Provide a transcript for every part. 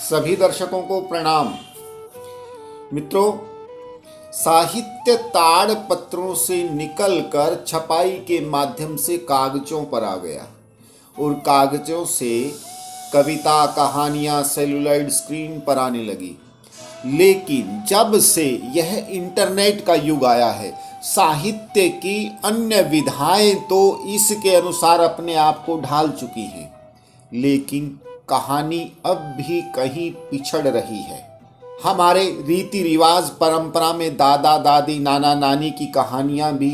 सभी दर्शकों को प्रणाम। मित्रों, साहित्य ताड़ पत्रों से निकलकर छपाई के माध्यम से कागजों पर आ गया और कागजों से कविता, कहानियाँ सेलुलॉइड स्क्रीन पर आने लगी। लेकिन जब से यह इंटरनेट का युग आया है, साहित्य की अन्य विधाएं तो इसके अनुसार अपने आप को ढाल चुकी हैं, लेकिन कहानी अब भी कहीं पिछड़ रही है। हमारे रीति रिवाज परंपरा में दादा दादी, नाना नानी की कहानियां भी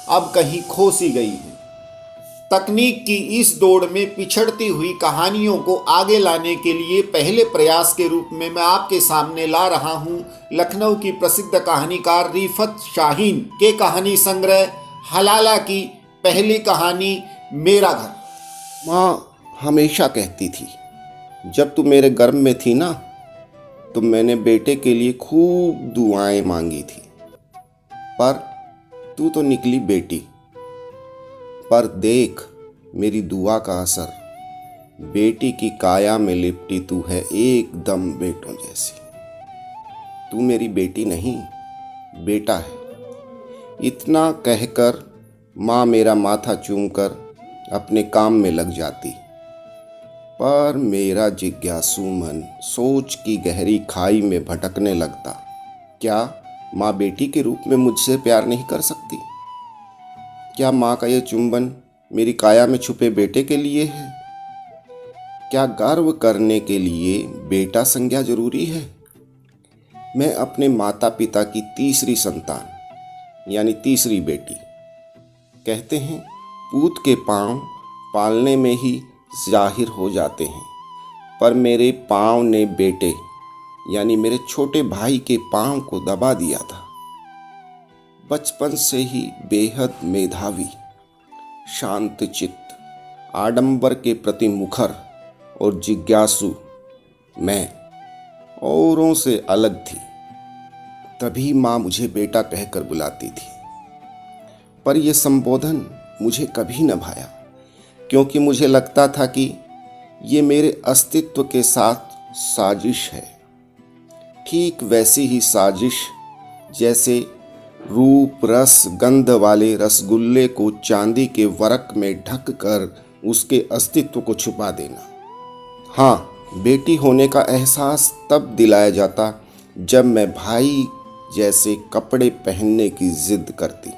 अब कहीं खो सी गई हैं। तकनीक की इस दौड़ में पिछड़ती हुई कहानियों को आगे लाने के लिए पहले प्रयास के रूप में मैं आपके सामने ला रहा हूं लखनऊ की प्रसिद्ध कहानीकार रिफत शाहीन के कहानी संग्रह हलाला की पहली कहानी मेरा घर। माँ हमेशा कहती थी, जब तू मेरे गर्भ में थी ना, तो मैंने बेटे के लिए खूब दुआएं मांगी थी, पर तू तो निकली बेटी। पर देख मेरी दुआ का असर, बेटी की काया में लिपटी तू है एकदम बेटों जैसी। तू मेरी बेटी नहीं, बेटा है। इतना कहकर माँ मेरा माथा चूमकर अपने काम में लग जाती, पर मेरा जिज्ञासु मन सोच की गहरी खाई में भटकने लगता। क्या माँ बेटी के रूप में मुझसे प्यार नहीं कर सकती? क्या माँ का यह चुंबन मेरी काया में छुपे बेटे के लिए है? क्या गर्व करने के लिए बेटा संज्ञा जरूरी है? मैं अपने माता पिता की तीसरी संतान यानी तीसरी बेटी। कहते हैं पूत के पांव पालने में ही जाहिर हो जाते हैं, पर मेरे पांव ने बेटे यानी मेरे छोटे भाई के पांव को दबा दिया था। बचपन से ही बेहद मेधावी, शांत चित्त, आडंबर के प्रति मुखर और जिज्ञासु मैं औरों से अलग थी। तभी माँ मुझे बेटा कहकर बुलाती थी, पर यह संबोधन मुझे कभी न भाया, क्योंकि मुझे लगता था कि ये मेरे अस्तित्व के साथ साजिश है। ठीक वैसी ही साजिश जैसे रूप रस गंध वाले रसगुल्ले को चांदी के वरक में ढक कर उसके अस्तित्व को छुपा देना। हाँ, बेटी होने का एहसास तब दिलाया जाता जब मैं भाई जैसे कपड़े पहनने की जिद करती,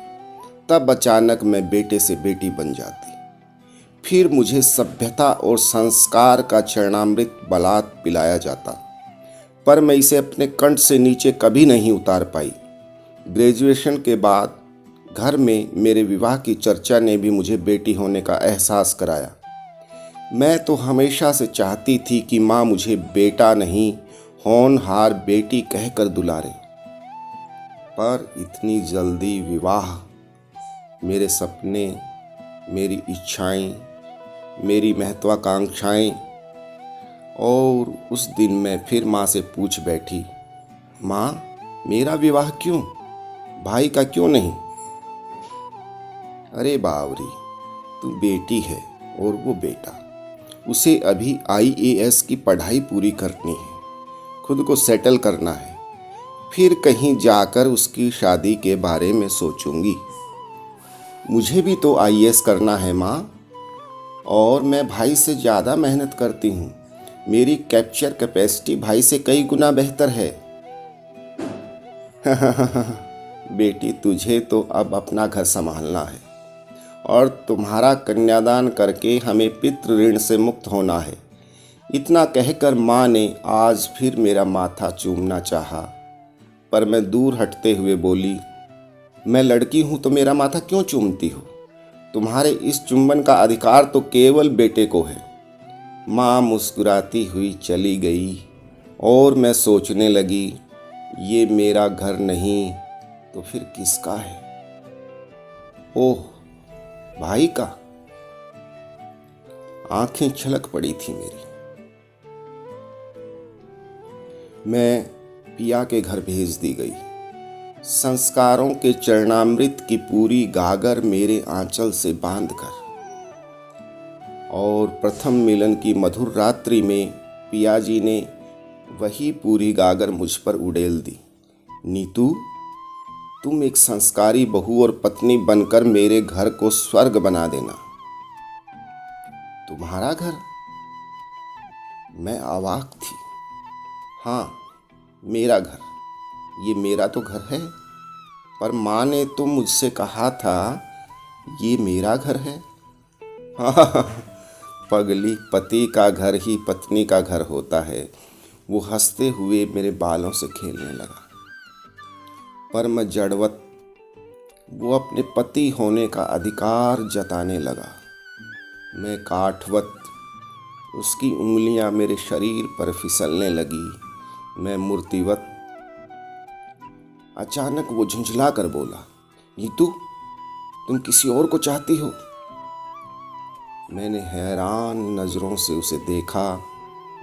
तब अचानक मैं बेटे से बेटी बन जाती। फिर मुझे सभ्यता और संस्कार का चरणामृत बलात् पिलाया जाता, पर मैं इसे अपने कंठ से नीचे कभी नहीं उतार पाई। ग्रेजुएशन के बाद घर में मेरे विवाह की चर्चा ने भी मुझे बेटी होने का एहसास कराया। मैं तो हमेशा से चाहती थी कि माँ मुझे बेटा नहीं, होनहार बेटी कहकर दुलारे, पर इतनी जल्दी विवाह, मेरे सपने, मेरी इच्छाएं, मेरी महत्वाकांक्षाएं। और उस दिन मैं फिर माँ से पूछ बैठी, माँ मेरा विवाह क्यों, भाई का क्यों नहीं? अरे बावरी, तू बेटी है और वो बेटा, उसे अभी IAS की पढ़ाई पूरी करनी है, खुद को सेटल करना है, फिर कहीं जाकर उसकी शादी के बारे में सोचूंगी। मुझे भी तो IAS करना है माँ, और मैं भाई से ज़्यादा मेहनत करती हूँ। मेरी कैप्चर कैपेसिटी भाई से कई गुना बेहतर है। बेटी, तुझे तो अब अपना घर संभालना है और तुम्हारा कन्यादान करके हमें पितृ ऋण से मुक्त होना है। इतना कहकर माँ ने आज फिर मेरा माथा चूमना चाहा, पर मैं दूर हटते हुए बोली, मैं लड़की हूँ तो मेरा माथा क्यों चूमती हो? तुम्हारे इस चुंबन का अधिकार तो केवल बेटे को है। माँ मुस्कुराती हुई चली गई और मैं सोचने लगी, ये मेरा घर नहीं तो फिर किसका है? ओह, भाई का। आंखें छलक पड़ी थी मेरी। मैं पिया के घर भेज दी गई। संस्कारों के चरणामृत की पूरी गागर मेरे आंचल से बांधकर, और प्रथम मिलन की मधुर रात्रि में पिया जी ने वही पूरी गागर मुझ पर उड़ेल दी। नीतू, तुम एक संस्कारी बहू और पत्नी बनकर मेरे घर को स्वर्ग बना देना। तुम्हारा घर? मैं अवाक थी। हाँ, मेरा घर। ये मेरा तो घर है, पर माँ ने तो मुझसे कहा था ये मेरा घर है। हाँ, पगली, पति का घर ही पत्नी का घर होता है। वो हंसते हुए मेरे बालों से खेलने लगा। पर मैं जड़वत, वो अपने पति होने का अधिकार जताने लगा। मैं काठवत, उसकी उंगलियां मेरे शरीर पर फिसलने लगी। मैं मूर्तिवत। अचानक वो झुंझला कर बोला, नीतू, तुम किसी और को चाहती हो? मैंने हैरान नजरों से उसे देखा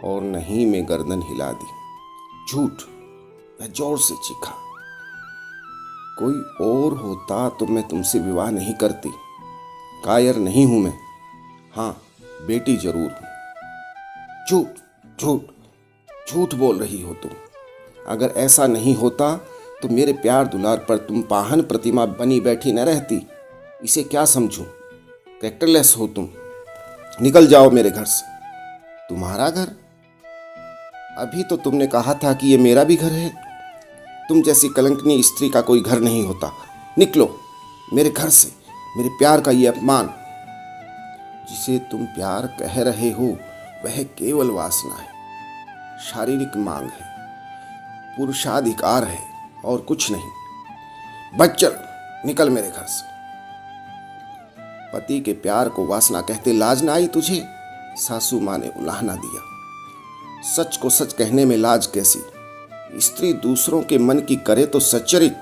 और नहीं में गर्दन हिला दी। झूठ! मैं जोर से चीखा। कोई और होता तो मैं तुमसे विवाह नहीं करती। कायर नहीं हूं मैं। हाँ, बेटी जरूर हूं। झूठ झूठ झूठ बोल रही हो तुम। अगर ऐसा नहीं होता तो मेरे प्यार दुलार पर तुम पाहन प्रतिमा बनी बैठी न रहती। इसे क्या समझूं? कैरेक्टरलेस हो तुम। निकल जाओ मेरे घर से। तुम्हारा घर? अभी तो तुमने कहा था कि ये मेरा भी घर है। तुम जैसी कलंकनी स्त्री का कोई घर नहीं होता। निकलो मेरे घर से। मेरे प्यार का ये अपमान। जिसे तुम प्यार कह रहे हो वह केवल वासना है, शारीरिक मांग है, पुरुषाधिकार है और कुछ नहीं। बच चल, निकल मेरे घर से। पति के प्यार को वासना कहते लाज ना आई तुझे? सासू माँ ने उलाहना दिया। सच को सच कहने में लाज कैसी? स्त्री दूसरों के मन की करे तो सच्चरित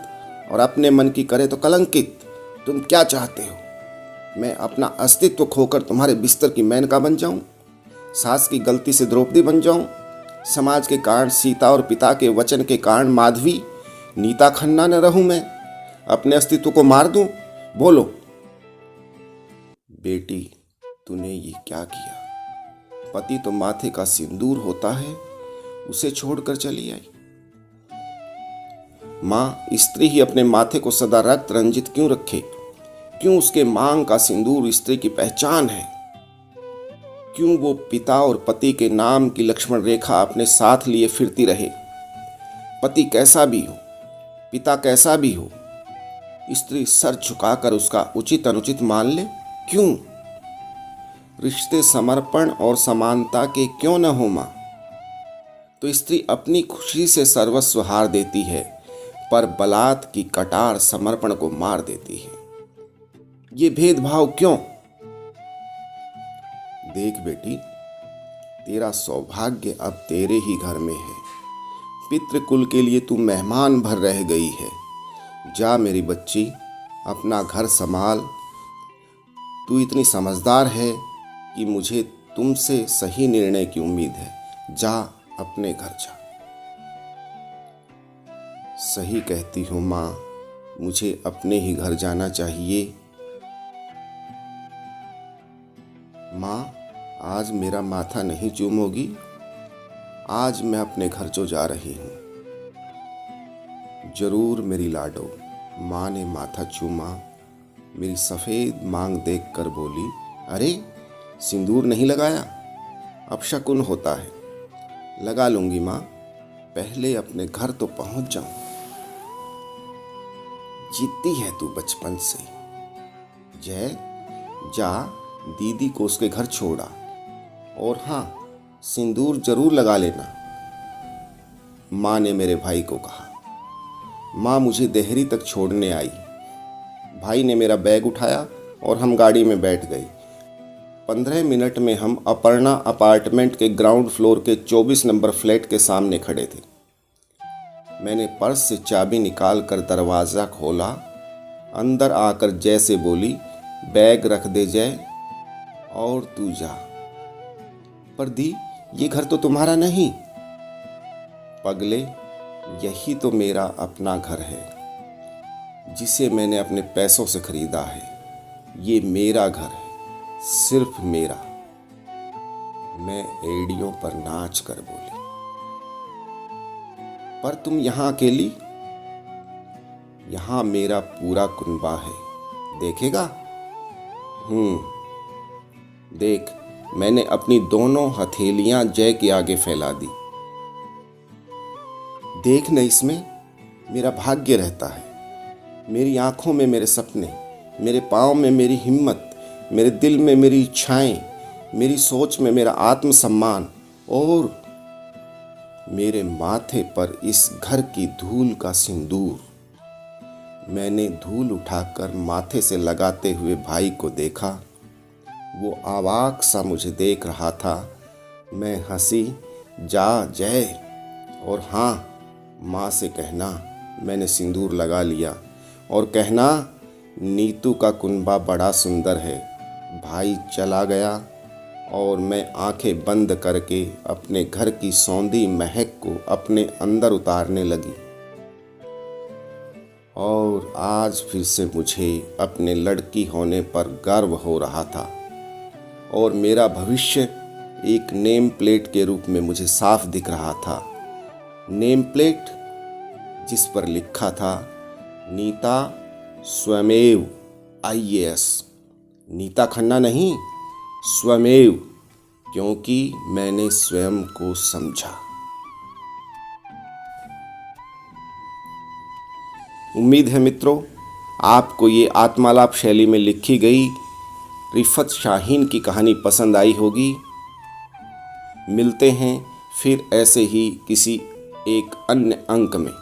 और अपने मन की करे तो कलंकित। तुम क्या चाहते हो? मैं अपना अस्तित्व खोकर तुम्हारे बिस्तर की मेनका बन जाऊं? सास की गलती से द्रौपदी बन जाऊं? समाज के कारण सीता और पिता के वचन के कारण माधवी, नीता खन्ना न रहूं मैं? अपने अस्तित्व को मार दूं? बोलो। बेटी, तूने ये क्या किया? पति तो माथे का सिंदूर होता है, उसे छोड़कर चली आई। माँ, स्त्री ही अपने माथे को सदा रक्त रंजित क्यों रखे? क्यों उसके मांग का सिंदूर स्त्री की पहचान है? क्यों वो पिता और पति के नाम की लक्ष्मण रेखा अपने साथ लिए फिरती रहे? पति कैसा भी हो, पिता कैसा भी हो, स्त्री सर झुकाकर उसका उचित अनुचित मान ले? क्यों? रिश्ते समर्पण और समानता के क्यों न हो मां? तो स्त्री अपनी खुशी से सर्वस्व हार देती है, पर बलात् की कटार समर्पण को मार देती है। ये भेदभाव क्यों? देख बेटी, तेरा सौभाग्य अब तेरे ही घर में है। पितृकुल के लिए तू मेहमान भर रह गई है। जा मेरी बच्ची, अपना घर संभाल। तू इतनी समझदार है कि मुझे तुमसे सही निर्णय की उम्मीद है। जा, अपने घर जा। सही कहती हो माँ, मुझे अपने ही घर जाना चाहिए। माँ, आज मेरा माथा नहीं चूमोगी? आज मैं अपने घर जो जा रही हूँ। जरूर मेरी लाडो। माँ ने माथा चूमा। मेरी सफ़ेद मांग देखकर बोली, अरे सिंदूर नहीं लगाया? अपशकुन होता है। लगा लूंगी माँ, पहले अपने घर तो पहुंच जाऊं। जीती है तू बचपन से। जय, जा दीदी को उसके घर छोड़ा, और हाँ, सिंदूर जरूर लगा लेना। माँ ने मेरे भाई को कहा। माँ मुझे देहरी तक छोड़ने आई। भाई ने मेरा बैग उठाया और हम गाड़ी में बैठ गए। 15 मिनट में हम अपर्णा अपार्टमेंट के ग्राउंड फ्लोर के 24 नंबर फ्लैट के सामने खड़े थे। मैंने पर्स से चाबी निकाल कर दरवाज़ा खोला। अंदर आकर जैसे बोली, बैग रख दे जय और तू जा। पर दी, ये घर तो तुम्हारा नहीं। पगले, यही तो मेरा अपना घर है, जिसे मैंने अपने पैसों से खरीदा है। ये मेरा घर है, सिर्फ मेरा। मैं एड़ियों पर नाच कर बोली। पर तुम यहाँ अकेली? यहाँ मेरा पूरा कुनबा है, देखेगा? देख, मैंने अपनी दोनों हथेलियां जय के आगे फैला दी। देख न, इसमें मेरा भाग्य रहता है, मेरी आंखों में मेरे सपने, मेरे पाँव में मेरी हिम्मत, मेरे दिल में मेरी इच्छाएं, मेरी सोच में मेरा आत्मसम्मान, और मेरे माथे पर इस घर की धूल का सिंदूर। मैंने धूल उठाकर माथे से लगाते हुए भाई को देखा। वो अवाक सा मुझे देख रहा था। मैं हंसी, जा जय, और हाँ, माँ से कहना मैंने सिंदूर लगा लिया, और कहना नीतू का कुनबा बड़ा सुंदर है। भाई चला गया और मैं आंखें बंद करके अपने घर की सौंधी महक को अपने अंदर उतारने लगी। और आज फिर से मुझे अपने लड़की होने पर गर्व हो रहा था, और मेरा भविष्य एक नेम प्लेट के रूप में मुझे साफ दिख रहा था। नेम प्लेट जिस पर लिखा था नीता स्वयमेव IAS। नीता खन्ना नहीं, स्वयमेव, क्योंकि मैंने स्वयं को समझा। उम्मीद है मित्रों, आपको ये आत्मालाप शैली में लिखी गई रिफत शाहीन की कहानी पसंद आई होगी। मिलते हैं फिर ऐसे ही किसी एक अन्य अंक में।